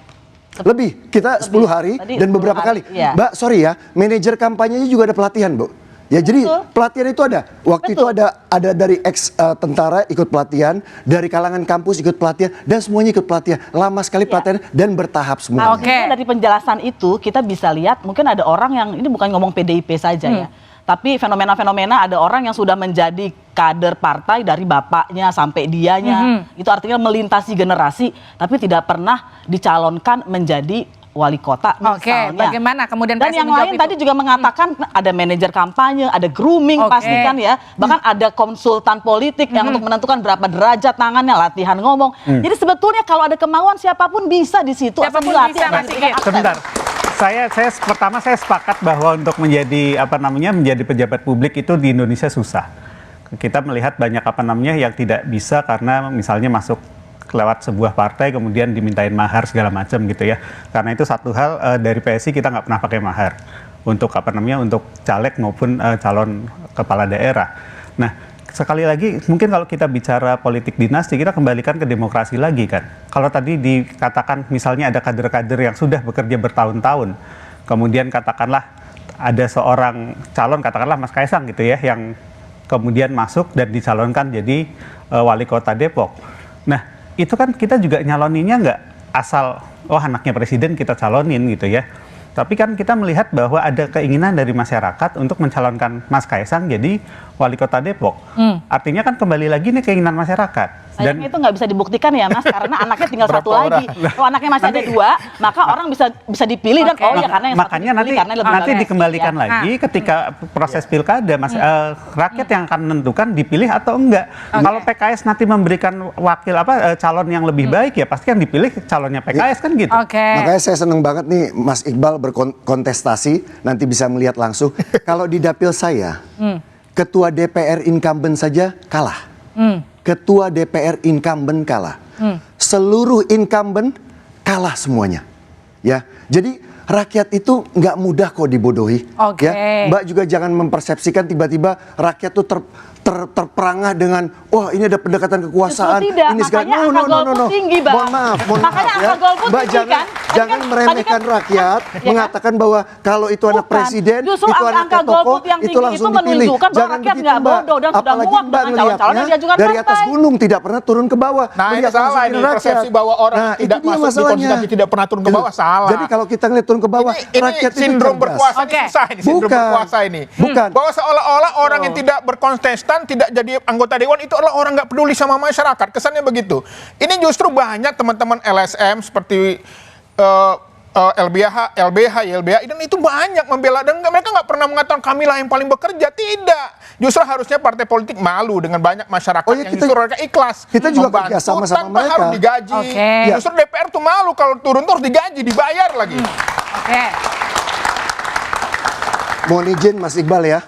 Lebih, kita 10 hari dan beberapa kali. Iya. Mbak, sorry ya, manajer kampanyenya juga ada pelatihan, Bu. Ya, jadi Betul. pelatihan itu ada. Waktu Betul. itu ada dari ex tentara ikut pelatihan, dari kalangan kampus ikut pelatihan, dan semuanya ikut pelatihan. Lama sekali pelatihan dan bertahap semuanya. Oke. Dari penjelasan itu kita bisa lihat mungkin ada orang yang ini bukan ngomong PDIP saja ya. Tapi fenomena-fenomena ada orang yang sudah menjadi kader partai dari bapaknya sampai dianya. Itu artinya melintasi generasi tapi tidak pernah dicalonkan menjadi wali kota Oke, misalnya. bagaimana kemudian Dan PSI yang menjawab lain itu? tadi juga mengatakan ada manajer kampanye, ada grooming Oke. pastikan ya. Bahkan ada konsultan politik yang untuk menentukan berapa derajat tangannya, latihan ngomong. Jadi sebetulnya kalau ada kemauan siapapun bisa di situ. asal Siapapun dilatih bisa, dan Mas diberikan Sigit. akses. Sebentar. Saya sepakat bahwa untuk menjadi menjadi pejabat publik itu di Indonesia susah. Kita melihat banyak yang tidak bisa karena misalnya masuk lewat sebuah partai kemudian dimintain mahar segala macam gitu ya. Karena itu satu hal dari PSI kita nggak pernah pakai mahar untuk untuk caleg maupun calon kepala daerah. Nah, sekali lagi mungkin kalau kita bicara politik dinasti kita kembalikan ke demokrasi lagi kan. Kalau tadi dikatakan misalnya ada kader-kader yang sudah bekerja bertahun-tahun, kemudian katakanlah ada seorang calon katakanlah Mas Kaisang gitu ya yang kemudian masuk dan dicalonkan jadi wali kota Depok. Nah, itu kan kita juga nyaloninnya nggak asal anaknya presiden kita calonin gitu ya. Tapi kan kita melihat bahwa ada keinginan dari masyarakat untuk mencalonkan Mas Kaisang jadi wali kota Depok. Artinya kan kembali lagi nih keinginan masyarakat. Sayangnya itu nggak bisa dibuktikan ya Mas, karena anaknya tinggal satu Berapa lagi. Kalau anaknya masih ada dua, maka orang bisa dipilih dan ya karena yang makanya satu dipilih karena lebih nanti bagus, dikembalikan ya. lagi ketika proses pilkada rakyat yang akan menentukan dipilih atau enggak. Kalau PKS nanti memberikan wakil calon yang lebih baik ya pasti yang dipilih calonnya PKS kan gitu. Makanya saya seneng banget nih Mas Iqbal berkontestasi, nanti bisa melihat langsung. Kalau di dapil saya, ketua DPR incumbent saja kalah. Ketua DPR incumbent kalah. Seluruh incumbent kalah semuanya. Ya, jadi rakyat itu nggak mudah kok dibodohi. Oke. Ya, Mbak juga jangan mempersepsikan tiba-tiba rakyat tuh terperangah dengan ini ada pendekatan kekuasaan. Justru tidak, ini segala makanya angka golput tinggi, Bang. Mohon maaf Makanya ya. angka golput Mbak tinggi, kan? jangan meremehkan rakyat, mengatakan bahwa kalau itu anak presiden, Justru itu angka anaknya golput tokoh, yang itu tinggi langsung itu dipilih. menunjukkan bahwa Jangan rakyat begitu, nggak Mbak. bodoh dan sudah Apalagi muak Mbak dengan calon-calon yang ngelihatnya diajukan dari atas partai. gunung tidak pernah turun ke bawah. Nah, ini Melihat salah langsung ini dari rakyat. persepsi bahwa orang Nah, tidak itu dia masuk di masalahnya. konstitusi tidak pernah turun ke bawah salah. Jadi kalau kita ngeliat turun ke bawah, ini rakyat itu sindrom cerdas. berkuasa ini susah ini sindrom Bukan. berkuasa ini. Bukan. Bahwa seolah-olah orang yang tidak berkontestan, tidak jadi anggota dewan itu adalah orang nggak peduli sama masyarakat. Kesannya begitu. Ini justru banyak teman-teman LSM seperti LBH, YLBH dan itu banyak membela dan mereka nggak pernah mengatakan kamilah yang paling bekerja. Tidak. Justru harusnya partai politik malu dengan banyak masyarakat yang justru mereka ikhlas. Kita juga membantu kerja sama tanpa mereka. harus digaji. Justru DPR tuh malu kalau turun tuh harus digaji, dibayar lagi. Mohon izin Mas Iqbal ya.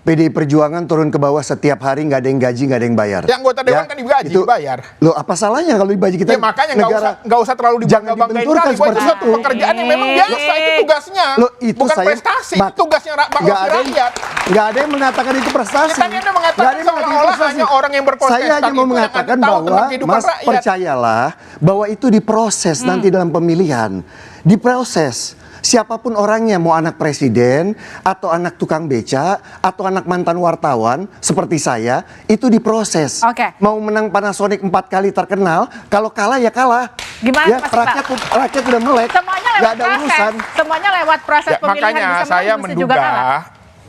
PDI Perjuangan turun ke bawah setiap hari, nggak ada yang gaji, nggak ada yang bayar. Yang anggota dewan kan digaji, dibayar. Loh, apa salahnya kalau digaji kita? Ya makanya negara nggak usah terlalu dibangga-banggain kali. Buat itu satu pekerjaan yang memang biasa, itu tugasnya. Loh, itu bukan saya, prestasi, itu tugasnya rakyat. Nggak ada yang mengatakan itu prestasi. Kita Anda mengatakan seolah-olah hanya orang yang berkontestan. Saya hanya mau mengatakan bahwa, Mas, percayalah bahwa itu diproses nanti dalam pemilihan. Diproses. Siapapun orangnya, mau anak presiden, atau anak tukang beca, atau anak mantan wartawan, seperti saya, itu diproses. Mau menang Panasonic 4 kali terkenal, kalau kalah ya kalah. Gimana ya, Mas rakyat udah melek, semuanya lewat nggak ada proses. urusan. Semuanya lewat proses pemilihan. Makanya bisa saya menang, bisa juga kalah. menduga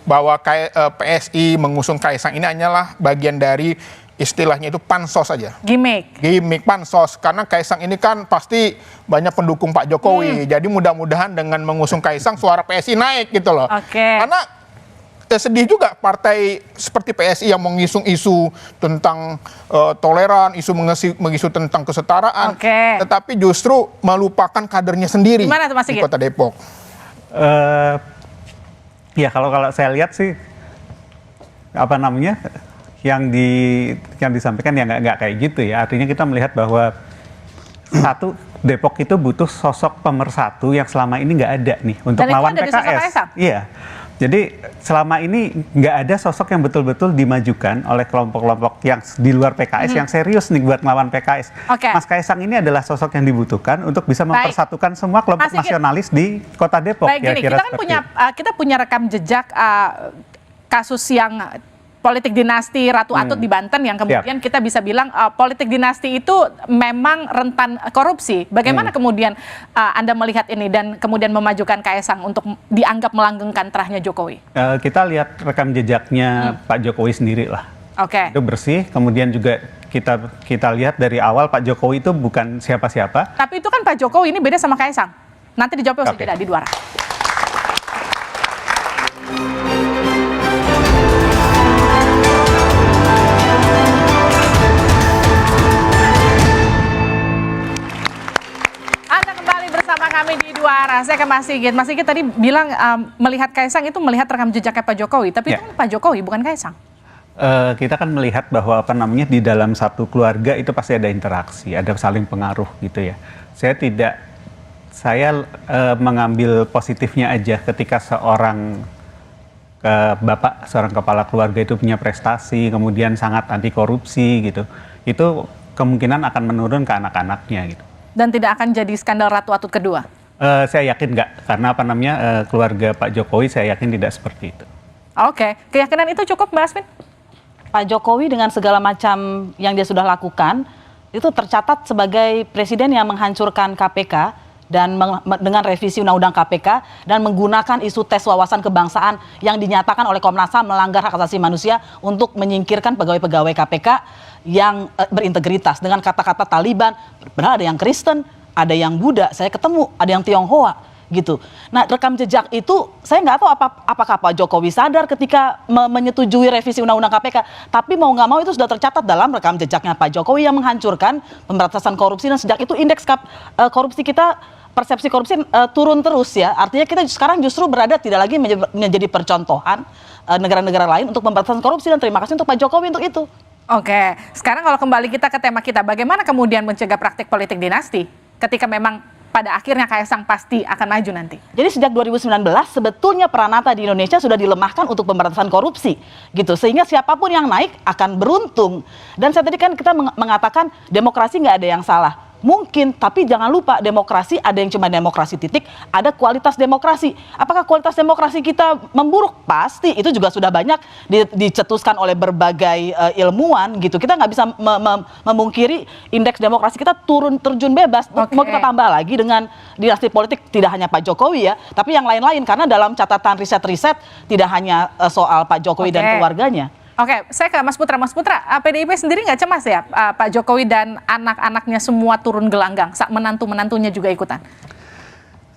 bahwa PSI mengusung Kaisang ini hanyalah bagian dari istilahnya itu pansos saja. Gimmick pansos. Karena Kaisang ini kan pasti banyak pendukung Pak Jokowi. Jadi mudah-mudahan dengan mengusung Kaisang suara PSI naik gitu loh. Karena sedih juga partai seperti PSI yang mengisung isu tentang toleran, mengisu tentang kesetaraan. Tetapi justru melupakan kadernya sendiri. Gimana tuh Mas di Sigit? Kota Depok. Ya kalau saya lihat sih yang disampaikan ya nggak kayak gitu ya. Artinya kita melihat bahwa satu, Depok itu butuh sosok pemersatu yang selama ini nggak ada nih untuk lawan PKS. Iya. Jadi selama ini nggak ada sosok yang betul-betul dimajukan oleh kelompok-kelompok yang di luar PKS yang serius nih buat melawan PKS. Mas Kaisang ini adalah sosok yang dibutuhkan untuk bisa mempersatukan semua kelompok nasionalis di Kota Depok. Baik, gini, kita kan kita punya rekam jejak kasus yang politik dinasti Ratu Atut di Banten yang kemudian kita bisa bilang politik dinasti itu memang rentan korupsi. Bagaimana kemudian Anda melihat ini dan kemudian memajukan Kaesang untuk dianggap melanggengkan terahnya Jokowi? Kita lihat rekam jejaknya Pak Jokowi sendiri lah. Oke. Itu bersih, kemudian juga kita lihat dari awal Pak Jokowi itu bukan siapa-siapa. Tapi itu kan Pak Jokowi ini beda sama Kaesang. Nanti dijawabnya usai jeda di Dua Arah. Kami di Dua Arah, saya ke Mas Sigit. Mas Sigit tadi bilang melihat Kaesang itu melihat rekam jejaknya Pak Jokowi, tapi itu kan Pak Jokowi bukan Kaesang. Kita kan melihat bahwa di dalam satu keluarga itu pasti ada interaksi, ada saling pengaruh gitu ya. Saya mengambil positifnya aja ketika seorang seorang kepala keluarga itu punya prestasi, kemudian sangat anti korupsi gitu. Itu kemungkinan akan menurun ke anak-anaknya gitu. Dan tidak akan jadi skandal Ratu Atut kedua? Saya yakin nggak, karena keluarga Pak Jokowi saya yakin tidak seperti itu. Oke, keyakinan itu cukup Mbak Asvin? Pak Jokowi dengan segala macam yang dia sudah lakukan, itu tercatat sebagai presiden yang menghancurkan KPK, dan dengan revisi Undang-Undang KPK, dan menggunakan isu tes wawasan kebangsaan yang dinyatakan oleh Komnas HAM melanggar hak asasi manusia untuk menyingkirkan pegawai-pegawai KPK yang berintegritas dengan kata-kata Taliban. Padahal ada yang Kristen, ada yang Buddha, saya ketemu, ada yang Tionghoa gitu. Nah, rekam jejak itu saya nggak tahu apakah Pak Jokowi sadar ketika menyetujui revisi Undang-Undang KPK, tapi mau nggak mau itu sudah tercatat dalam rekam jejaknya Pak Jokowi yang menghancurkan pemberantasan korupsi, dan sejak itu indeks korupsi kita, persepsi korupsi turun terus ya. Artinya kita sekarang justru berada tidak lagi menjadi percontohan negara-negara lain untuk pemberantasan korupsi, dan terima kasih untuk Pak Jokowi untuk itu. Oke, sekarang kalau kembali kita ke tema kita, bagaimana kemudian mencegah praktik politik dinasti ketika memang pada akhirnya Kaesang pasti akan maju nanti? Jadi sejak 2019 sebetulnya peranata di Indonesia sudah dilemahkan untuk pemberantasan korupsi gitu, sehingga siapapun yang naik akan beruntung. Dan saya tadi kan kita mengatakan demokrasi nggak ada yang salah. Mungkin, tapi jangan lupa demokrasi ada yang cuma demokrasi titik, ada kualitas demokrasi. Apakah kualitas demokrasi kita memburuk? Pasti, itu juga sudah banyak dicetuskan oleh berbagai ilmuwan gitu. Kita nggak bisa memungkiri indeks demokrasi kita terjun bebas. Mau kita tambah lagi dengan dinasti politik, tidak hanya Pak Jokowi ya, tapi yang lain-lain, karena dalam catatan riset-riset tidak hanya soal Pak Jokowi dan keluarganya. Oke, saya ke Mas Putra. Mas Putra, PDIP sendiri nggak cemas ya Pak Jokowi dan anak-anaknya semua turun gelanggang, menantu-menantunya juga ikutan?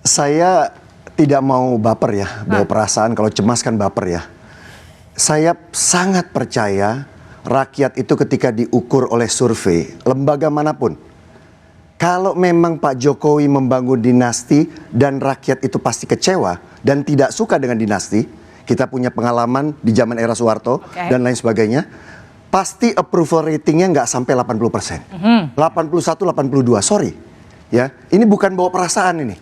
Saya tidak mau baper ya, bawa perasaan, kalau cemas kan baper ya. Saya sangat percaya rakyat itu ketika diukur oleh survei, lembaga manapun, kalau memang Pak Jokowi membangun dinasti dan rakyat itu pasti kecewa dan tidak suka dengan dinasti, kita punya pengalaman di zaman era Soeharto dan lain sebagainya, pasti approval ratingnya nggak sampai 80%. 81, 82, sorry. Ya, ini bukan bawa perasaan ini.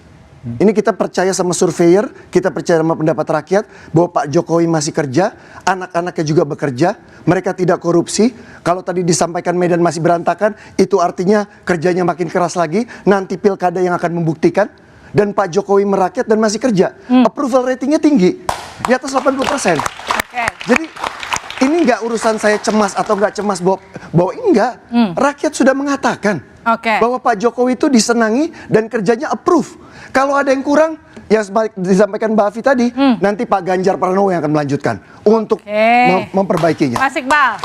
Ini kita percaya sama surveyor, kita percaya sama pendapat rakyat, bahwa Pak Jokowi masih kerja, anak-anaknya juga bekerja, mereka tidak korupsi. Kalau tadi disampaikan Medan masih berantakan, itu artinya kerjanya makin keras lagi, nanti pilkada yang akan membuktikan. Dan Pak Jokowi merakyat dan masih kerja. Approval ratingnya tinggi, di atas 80%. Jadi ini nggak urusan saya cemas atau nggak cemas bahwa enggak. Rakyat sudah mengatakan bahwa Pak Jokowi itu disenangi dan kerjanya approve. Kalau ada yang kurang, yang disampaikan Mbak Afi tadi, nanti Pak Ganjar Pranowo yang akan melanjutkan untuk memperbaikinya. Mas Iqbal.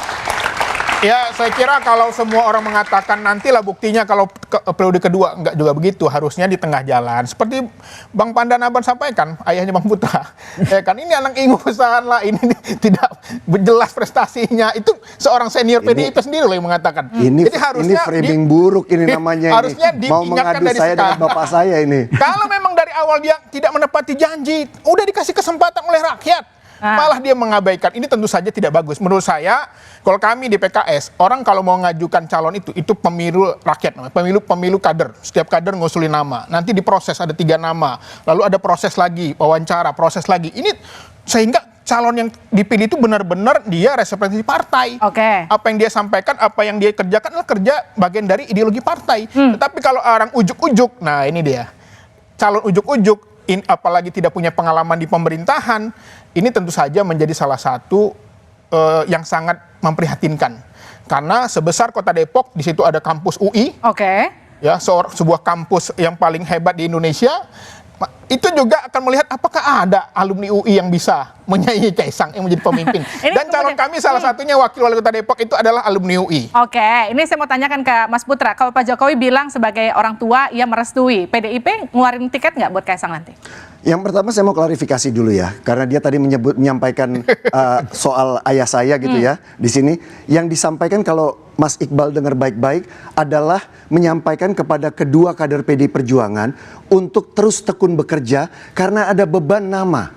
Ya, saya kira kalau semua orang mengatakan nantilah buktinya kalau periode kedua, enggak juga begitu. Harusnya di tengah jalan. Seperti Bang Pandanaban sampaikan, ayahnya Bang Putra. Ya kan, ini anak ingusan lah, ini tidak jelas prestasinya. Itu seorang senior PDIP sendiri loh yang mengatakan. Ini harusnya framing buruk ini namanya. Harusnya ini. Mau mengadu dari saya dengan bapak saya ini. Kalau memang dari awal dia tidak menepati janji, udah dikasih kesempatan oleh rakyat, malah dia mengabaikan. Ini tentu saja tidak bagus. Menurut saya, kalau kami di PKS, orang kalau mau mengajukan calon itu pemilu rakyat, pemilu kader. Setiap kader ngusulin nama. Nanti diproses ada 3 nama. Lalu ada proses lagi, wawancara, proses lagi. Ini sehingga calon yang dipilih itu benar-benar dia representasi partai. Apa yang dia sampaikan, apa yang dia kerjakan adalah kerja bagian dari ideologi partai. Tetapi kalau orang ujuk-ujuk, nah ini dia. Calon ujuk-ujuk, apalagi tidak punya pengalaman di pemerintahan, ini tentu saja menjadi salah satu yang sangat memprihatinkan. Karena sebesar kota Depok, di situ ada kampus UI, ya, sebuah kampus yang paling hebat di Indonesia. Itu juga akan melihat apakah ada alumni UI yang bisa menyaingi Kaisang yang menjadi pemimpin. Dan calon kami salah satunya wakil wali kota Depok itu adalah alumni UI. Ini saya mau tanyakan ke Mas Putra, kalau Pak Jokowi bilang sebagai orang tua ia merestui, PDIP ngeluarin tiket nggak buat Kaisang nanti? Yang pertama saya mau klarifikasi dulu ya, karena dia tadi menyampaikan soal ayah saya gitu ya. Di sini yang disampaikan, kalau Mas Iqbal dengar baik-baik, adalah menyampaikan kepada kedua kader PD Perjuangan untuk terus tekun bekerja karena ada beban nama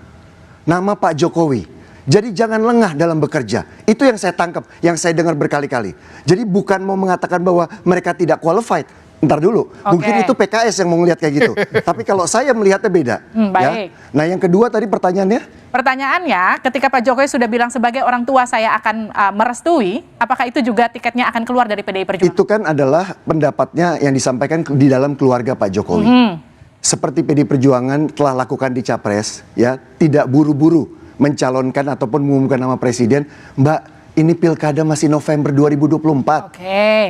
Pak Jokowi. Jadi jangan lengah dalam bekerja. Itu yang saya tangkap, yang saya dengar berkali-kali. Jadi bukan mau mengatakan bahwa mereka tidak qualified. Ntar dulu, mungkin itu PKS yang mau melihat kayak gitu. Tapi kalau saya melihatnya beda. Baik. Ya. Nah yang kedua tadi pertanyaannya? Pertanyaannya, ketika Pak Jokowi sudah bilang sebagai orang tua saya akan merestui, apakah itu juga tiketnya akan keluar dari PDI Perjuangan? Itu kan adalah pendapatnya yang disampaikan di dalam keluarga Pak Jokowi. Seperti PDI Perjuangan telah lakukan di Capres, ya, tidak buru-buru mencalonkan ataupun mengumumkan nama presiden. Mbak, ini pilkada masih November 2024.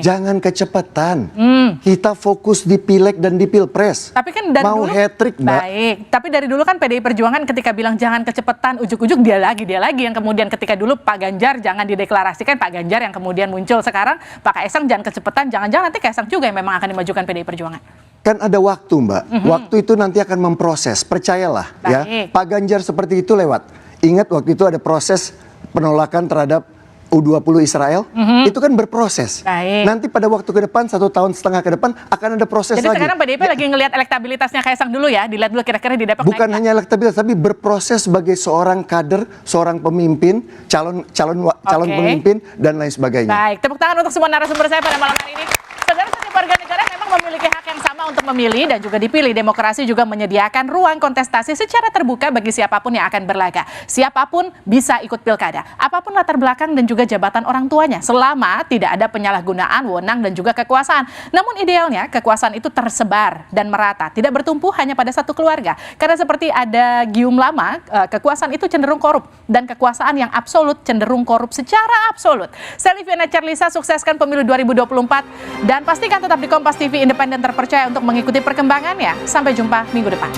Jangan kecepatan. Kita fokus di pileg dan di pilpres. Tapi kan dari mau dulu, hat-trick, Mbak. Baik, tapi dari dulu kan PDI Perjuangan ketika bilang jangan kecepatan, ujuk-ujuk dia lagi yang kemudian ketika dulu Pak Ganjar jangan dideklarasikan, Pak Ganjar yang kemudian muncul. Sekarang Pak Kaisang jangan kecepatan, jangan-jangan nanti Kaisang juga yang memang akan dimajukan PDI Perjuangan. Kan ada waktu, Mbak. Waktu itu nanti akan memproses, percayalah. Ya. Pak Ganjar seperti itu lewat. Ingat waktu itu ada proses penolakan terhadap U20 Israel, itu kan berproses. Nanti pada waktu ke depan, 1,5 tahun ke depan akan ada proses lagi. Jadi sekarang PDIP lagi ngelihat elektabilitasnya Kaisang dulu ya, dilihat dulu kira-kira di Depok. Bukan hanya elektabilitas, tapi berproses sebagai seorang kader, seorang pemimpin, calon pemimpin dan lain sebagainya. Baik, tepuk tangan untuk semua narasumber saya pada malam hari ini. Saudara, setiap warga negara memang memiliki hak yang sama untuk memilih dan juga dipilih. Demokrasi juga menyediakan ruang kontestasi secara terbuka bagi siapapun yang akan berlaga. Siapapun bisa ikut pilkada, apapun latar belakang dan juga jabatan orang tuanya, selama tidak ada penyalahgunaan wewenang dan juga kekuasaan. Namun idealnya kekuasaan itu tersebar dan merata, tidak bertumpu hanya pada satu keluarga. Karena seperti ada gium lama, kekuasaan itu cenderung korup dan kekuasaan yang absolut cenderung korup secara absolut. Saya Liviana Charlisa, sukseskan pemilu 2024 dan pastikan tetap di Kompas TV independen terpercaya untuk mengikuti perkembangannya. Sampai jumpa minggu depan.